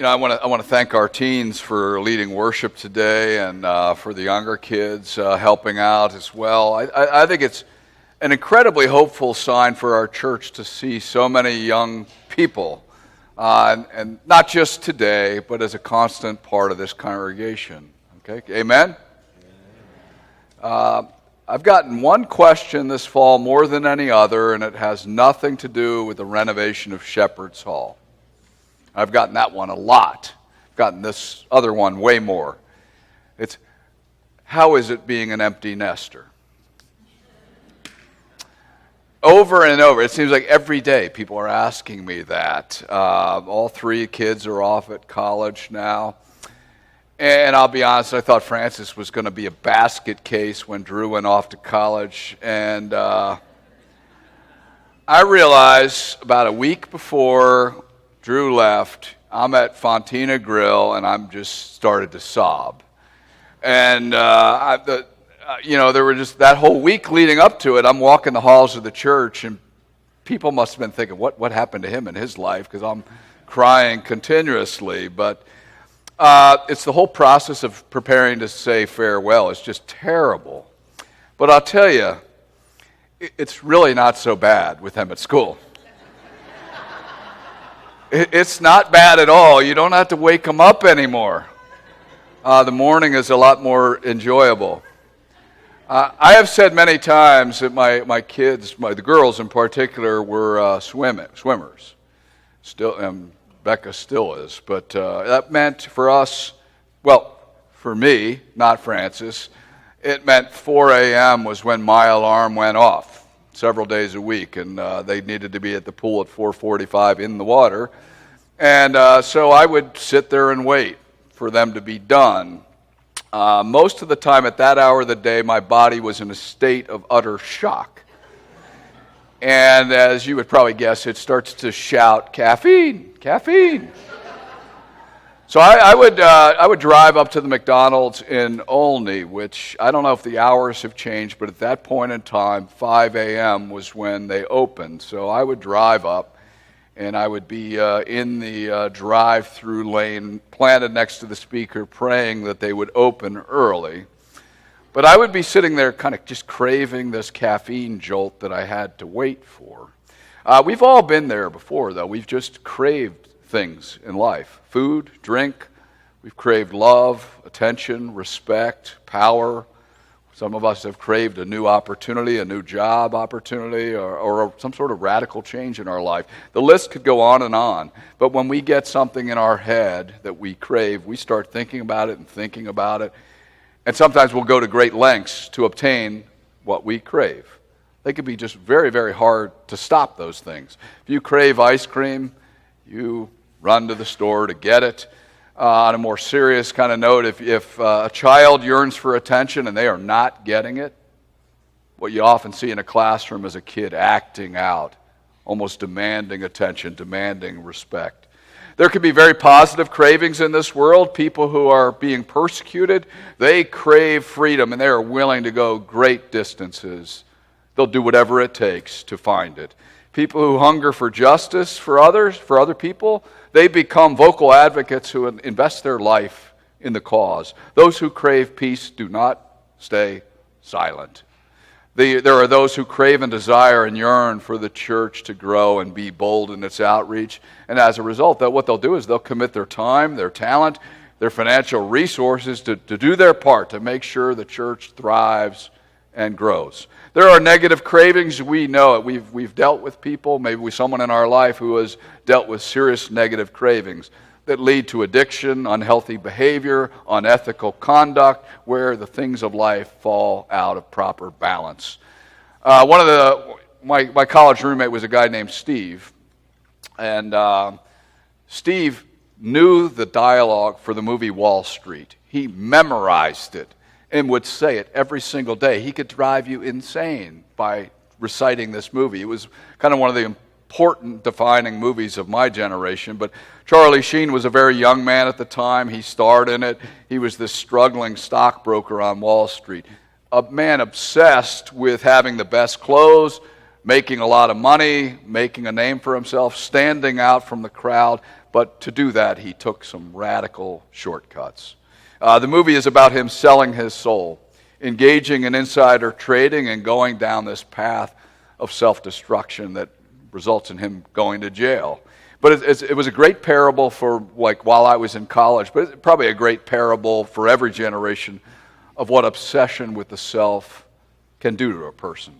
I want to thank our teens for leading worship today, and for the younger kids helping out as well. I think it's an incredibly hopeful sign for our church to see so many young people, and not just today, but as a constant part of this congregation. Okay, amen? I've gotten one question this fall more than any other, and it has nothing to do with the renovation of Shepherd's Hall. I've gotten that one a lot. I've gotten this other one way more. It's, how is it being an empty nester? Over and over. It seems like every day people are asking me that. All three kids are off at college now. And I'll be honest, I thought Francis was going to be a basket case when Drew went off to college. And I realized about a week before Drew left, I'm at Fontina Grill, and I'm just started to sob. And, there were just that whole week leading up to it, I'm walking the halls of the church, and people must have been thinking, what happened to him in his life? Because I'm crying continuously. But it's the whole process of preparing to say farewell. It's just terrible. But I'll tell you, it's really not so bad with him at school. It's not bad at all. You don't have to wake him up anymore. The morning is a lot more enjoyable. I have said many times that my kids, the girls in particular, were swimmers. Still, and Becca still is. But that meant for us, well, for me, not Francis, it meant 4 a.m. was when my alarm went off several days a week, and they needed to be at the pool at 4:45 in the water. And so I would sit there and wait for them to be done. Most of the time at that hour of the day, my body was in a state of utter shock. And as you would probably guess, it starts to shout, "Caffeine, caffeine." So I would drive up to the McDonald's in Olney, which I don't know if the hours have changed, but at that point in time, 5 a.m. was when they opened. So I would drive up, and I would be in the drive-through lane, planted next to the speaker, praying that they would open early. But I would be sitting there kind of just craving this caffeine jolt that I had to wait for. We've all been there before, though. We've just craved things in life. Food, drink. We've craved love, attention, respect, power. Some of us have craved a new opportunity, a new job opportunity, or some sort of radical change in our life. The list could go on. But when we get something in our head that we crave, we start thinking about it and thinking about it. And sometimes we'll go to great lengths to obtain what we crave. They can be just very, very hard to stop those things. If you crave ice cream, you run to the store to get it. On a more serious kind of note, if a child yearns for attention and they are not getting it, what you often see in a classroom is a kid acting out, almost demanding attention, demanding respect. There can be very positive cravings in this world. People who are being persecuted, they crave freedom, and they are willing to go great distances. They'll do whatever it takes to find it. People who hunger for justice for others, for other people, they become vocal advocates who invest their life in the cause. Those who crave peace do not stay silent. There are those who crave and desire and yearn for the church to grow and be bold in its outreach. And as a result, what they'll do is they'll commit their time, their talent, their financial resources to do their part to make sure the church thrives and grows. There are negative cravings. We know it. We've dealt with people, maybe someone in our life who has dealt with serious negative cravings that lead to addiction, unhealthy behavior, unethical conduct, where the things of life fall out of proper balance. My college roommate was a guy named Steve, and Steve knew the dialogue for the movie Wall Street. He memorized it and would say it every single day. He could drive you insane by reciting this movie. It was kind of one of the important defining movies of my generation. But Charlie Sheen was a very young man at the time. He starred in it. He was this struggling stockbroker on Wall Street. A man obsessed with having the best clothes, making a lot of money, making a name for himself, standing out from the crowd. But to do that, he took some radical shortcuts. The movie is about him selling his soul, engaging in insider trading, and going down this path of self-destruction that results in him going to jail. But it was a great parable for, like, while I was in college, but it's probably a great parable for every generation of what obsession with the self can do to a person.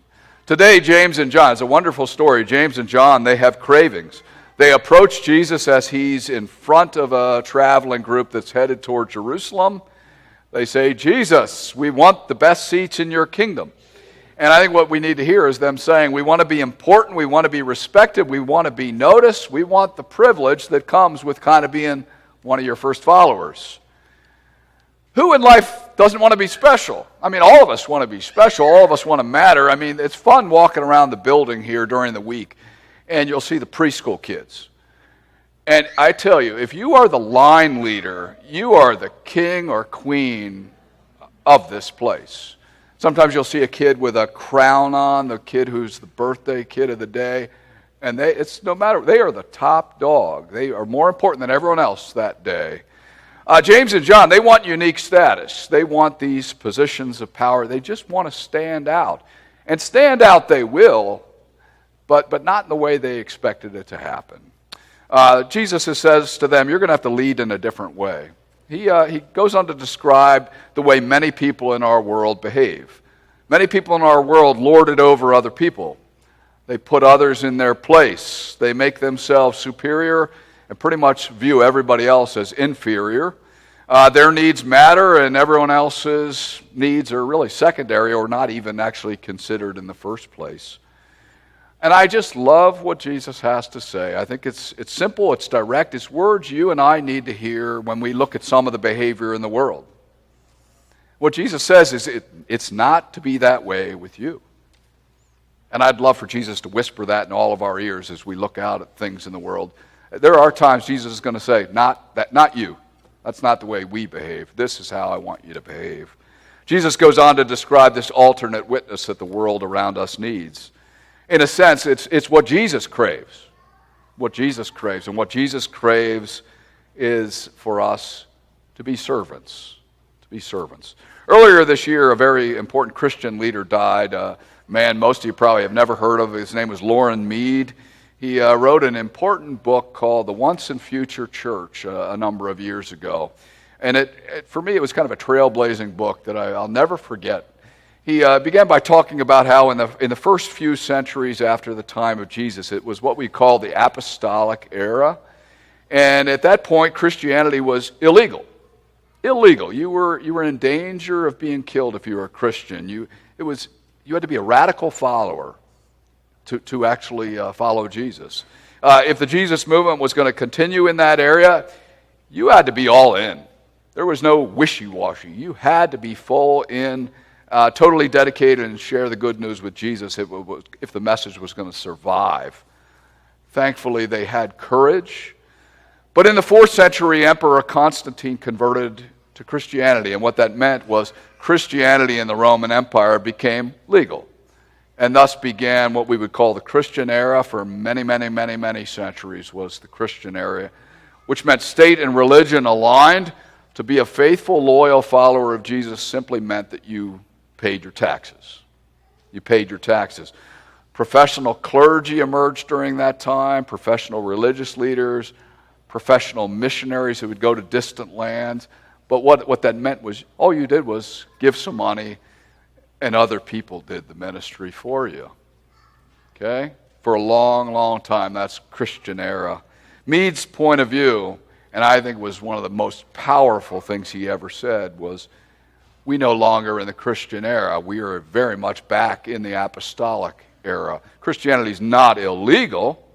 Today, James and John, it's a wonderful story. James and John, they have cravings. They approach Jesus as he's in front of a traveling group that's headed toward Jerusalem. They say, Jesus, we want the best seats in your kingdom. And I think what we need to hear is them saying, we want to be important, we want to be respected, we want to be noticed, we want the privilege that comes with kind of being one of your first followers. Who in life doesn't want to be special? I mean, all of us want to be special, all of us want to matter. I mean, it's fun walking around the building here during the week, and you'll see the preschool kids. And I tell you, if you are the line leader, you are the king or queen of this place. Sometimes you'll see a kid with a crown on, the kid who's the birthday kid of the day, and it's no matter, they are the top dog. They are more important than everyone else that day. James and John, they want unique status. They want these positions of power. They just want to stand out. And stand out they will, but not in the way they expected it to happen. Jesus says to them, you're going to have to lead in a different way. He goes on to describe the way many people in our world behave. Many people in our world lord it over other people. They put others in their place. They make themselves superior and pretty much view everybody else as inferior. Their needs matter, and everyone else's needs are really secondary or not even actually considered in the first place. And I just love what Jesus has to say. I think it's simple, it's direct, it's words you and I need to hear when we look at some of the behavior in the world. What Jesus says is it's not to be that way with you. And I'd love for Jesus to whisper that in all of our ears as we look out at things in the world. There are times Jesus is going to say, not you. That's not the way we behave. This is how I want you to behave. Jesus goes on to describe this alternate witness that the world around us needs. In a sense, it's what Jesus craves. What Jesus craves. And what Jesus craves is for us to be servants. To be servants. Earlier this year, a very important Christian leader died. A man most of you probably have never heard of. His name was Loren Mead. He wrote an important book called The Once and Future Church a number of years ago. And for me, it was kind of a trailblazing book that I'll never forget. He began by talking about how in the first few centuries after the time of Jesus, it was what we call the apostolic era. And at that point, Christianity was illegal. Illegal. You were in danger of being killed if you were a Christian. You had to be a radical follower to actually follow Jesus. If the Jesus movement was going to continue in that area, you had to be all in. There was no wishy-washy. You had to be full in, totally dedicated and share the good news with Jesus if the message was going to survive. Thankfully, they had courage. But in the 4th century, Emperor Constantine converted to Christianity, and what that meant was Christianity in the Roman Empire became legal. And thus began what we would call the Christian era. For many, many, many, many centuries was the Christian era, which meant state and religion aligned. To be a faithful, loyal follower of Jesus simply meant that you paid your taxes. You paid your taxes. Professional clergy emerged during that time, professional religious leaders, professional missionaries who would go to distant lands. But what that meant was all you did was give some money, and other people did the ministry for you. Okay? For a long, long time, that's Christian era. Mead's point of view, and I think was one of the most powerful things he ever said, was we no longer in the Christian era. We are very much back in the apostolic era. Christianity is not illegal,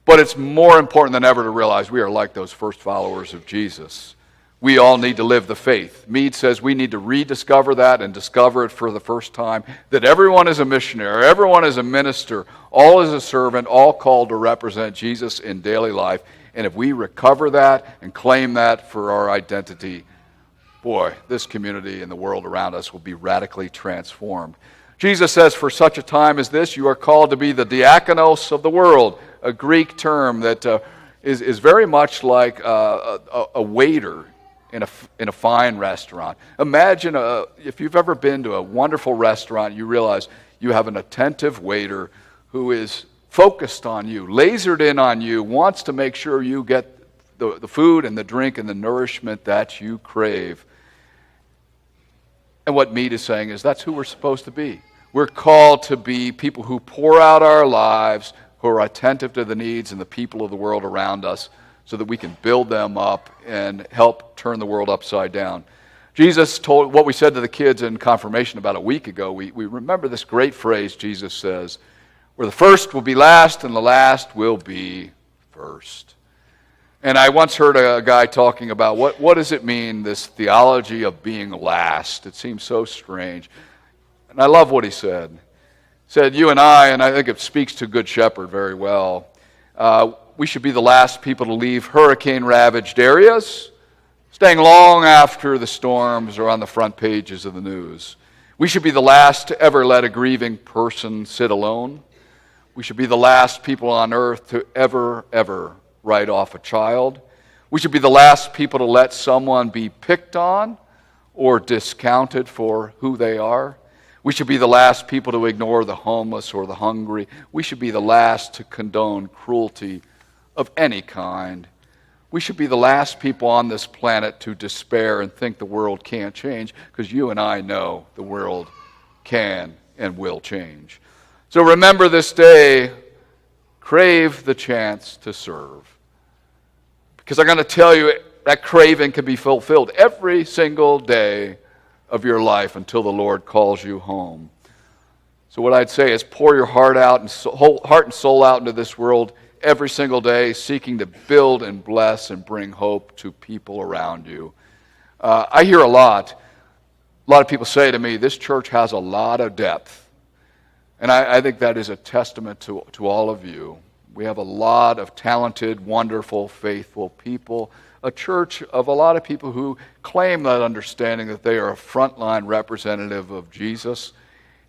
but it's more important than ever to realize we are like those first followers of Jesus. We all need to live the faith. Mead says we need to rediscover that and discover it for the first time, that everyone is a missionary, everyone is a minister, all is a servant, all called to represent Jesus in daily life. And if we recover that and claim that for our identity, boy, this community and the world around us will be radically transformed. Jesus says, for such a time as this, you are called to be the diakonos of the world, a Greek term that is very much like a waiter in a fine restaurant. Imagine if you've ever been to a wonderful restaurant, you realize you have an attentive waiter who is focused on you, lasered in on you, wants to make sure you get the food and the drink and the nourishment that you crave. And what Mead is saying is that's who we're supposed to be. We're called to be people who pour out our lives, who are attentive to the needs and the people of the world around us so that we can build them up and help turn the world upside down. Jesus told what we said to the kids in confirmation about a week ago. We remember this great phrase Jesus says, where the first will be last and the last will be first. And I once heard a guy talking about what does it mean, this theology of being last? It seems so strange. And I love what he said. He said, you and I think it speaks to Good Shepherd very well, we should be the last people to leave hurricane-ravaged areas, staying long after the storms are on the front pages of the news. We should be the last to ever let a grieving person sit alone. We should be the last people on earth to ever write off a child. We should be the last people to let someone be picked on or discounted for who they are. We should be the last people to ignore the homeless or the hungry. We should be the last to condone cruelty of any kind. We should be the last people on this planet to despair and think the world can't change, because you and I know the world can and will change. So remember this day, crave the chance to serve. Because I'm going to tell you that craving can be fulfilled every single day of your life until the Lord calls you home. So what I'd say is pour your heart and soul out into this world every single day, seeking to build and bless and bring hope to people around you. I hear a lot of people say to me, this church has a lot of depth. And I think that is a testament to all of you. We have a lot of talented, wonderful, faithful people, a church of a lot of people who claim that understanding that they are a frontline representative of Jesus.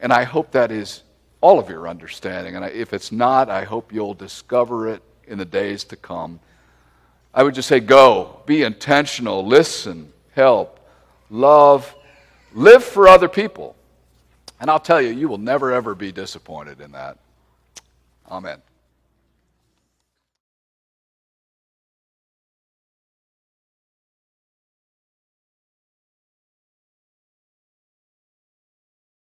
And I hope that is all of your understanding. And if it's not, I hope you'll discover it in the days to come. I would just say go, be intentional, listen, help, love, live for other people. And I'll tell you, you will never, ever be disappointed in that. Amen.